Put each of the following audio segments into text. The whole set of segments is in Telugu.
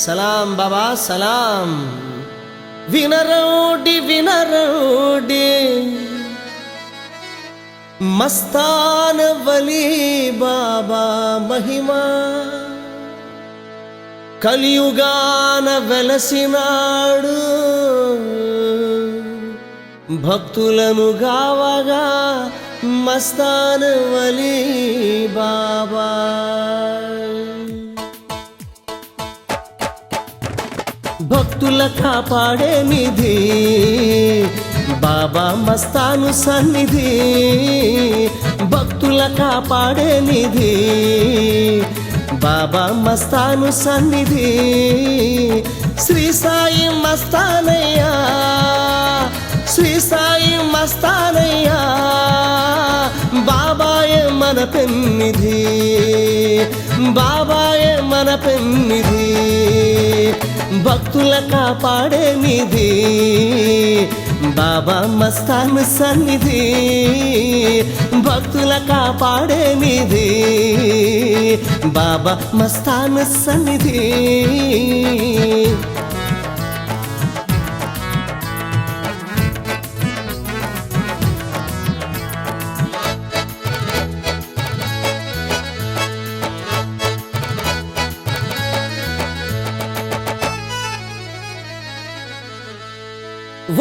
సలాం బాబా సలాం. వినరోడి వినరోడి మస్తాన్ వలీ బాబా మహిమా, కలియుగాన వెలసినాడు భక్తులను గావగా మస్తాన్ వలీ బాబా. భక్తుల కాపాడే నిధి బాబా మస్తాను సన్నిధి, భక్తుల కాపాడే నిధి బాబా మస్తాను సన్నిధి. శ్రీ సాయి మస్తానయ్యా, శ్రీ సాయి మస్తానయ్యా, బాబాయే మన పెన్నిధి, బాబాయే మన పెన్నిధి. భక్తుల కాపాడే నిధి బాబా మస్తాన్ సన్నిధి, భక్తుల కాపాడే నిధి బాబా మస్తాన్ సన్నిధి.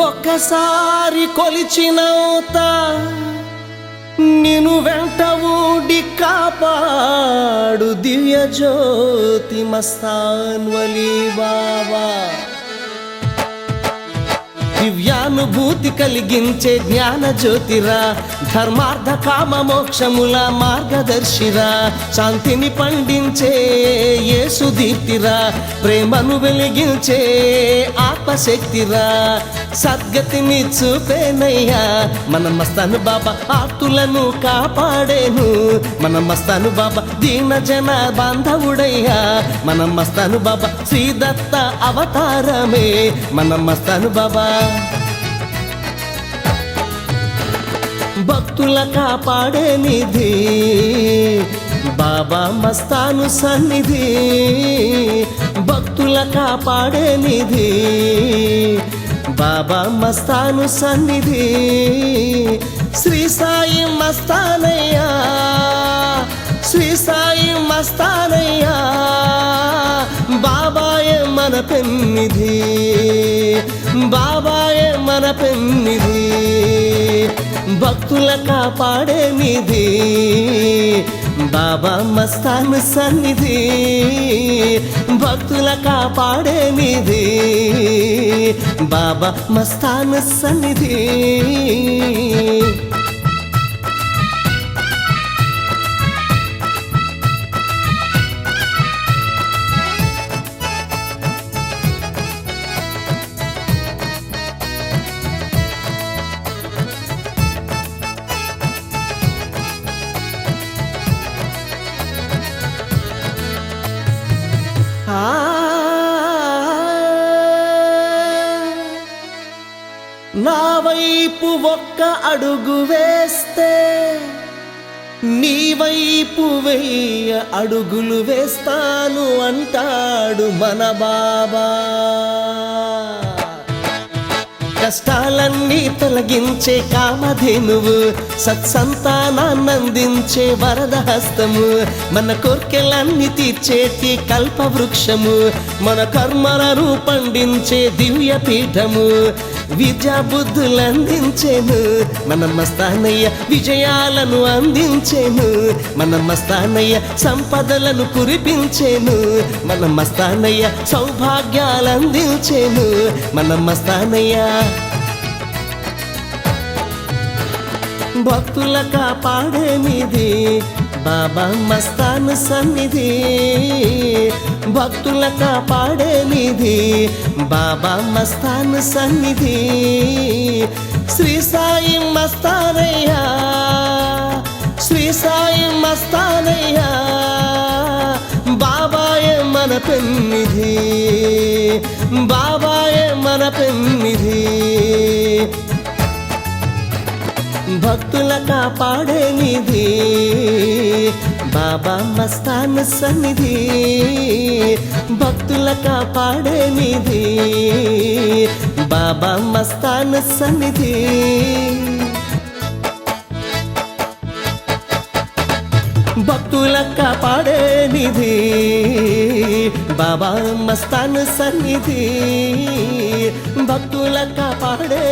ఒక్కసారి కొలిచినవుత నిన్ను వెంట ఊడి కాపాడు దివ్య జ్యోతి మస్తాన్ వలీ బాబా. దివ్యానుభూతి కలిగించే జ్ఞాన జ్యోతిరా, ధర్మార్థ కామ మోక్షముల మార్గదర్శిరా, శాంతిని పండించే యేసు దీప్తిరా, ప్రేమను వెలిగించే ఆత్మశక్తిరా, సద్గతిని చూపేనయ్యా మన మస్తాను బాబా. ఆర్తులను కాపాడేను మన మస్తాను బాబా, దీన జన బాంధవుడయ్యా మన మస్తాను బాబా. శ్రీదత్త అవతారమే మన మస్తాను బాబా. భక్తుల కాపాడే నిధి బాబా మస్తాను సన్నిధి, భక్తుల కాపాడే నిధి బాబా మస్తాను సన్నిధి. శ్రీ సాయి మస్తానయ్యా, శ్రీ సాయి మస్తానయ్యా, బాబాయే మన పెన్నిధి, బాబాయే మన పెన్నిధి. భక్తుల కాపాడే నిధి బాబా మస్తాన్ సన్నిధి, భక్తుల కాపాడే నిధి బాబా మస్తాన్ సన్నిధి. నా వైపు ఒక్క అడుగు వేస్తే నీ వైపు 1000 అడుగులు వేస్తాను అంటాడు మన బాబా. కష్టాలన్నీ తొలగించే కామధేనువు, సత్సంతానాన్నందించే వరద హస్తము, మన కోర్కెలన్నీ తీర్చేటి కల్పవృక్షము, మన కర్మలను పండించే దివ్య పీఠము, విద్యా బుద్ధులందించేను మన మస్తానయ్య, విజయాలను అందించేను మన మస్తానయ్య, సంపదలను కురిపించేను మన మస్తానయ్య, సౌభాగ్యాలందించేను మన మస్తానయ్య. భక్తుల కాపాడే నిధి బాబా మస్తాన్ సన్నిధి, భక్తుల కాపాడే నిధి బాబా మస్తాన్ సన్నిధి. శ్రీ సాయి మస్తానయ్యా, శ్రీ సాయి మస్తానయ్యా, బాబాయే మన పెన్నిధి, బాబాయే మన పెన్నిధి. భక్తుల కాపాడే నిధి బాబా మస్తాన్ సన్నిధి భక్తుల కాపాడే నిధి బాబా మస్తాన్ సన్నిధి భక్తుల కాపాడే నిధి బాబా మస్తాన్ సన్నిధి భక్తుల కాపాడే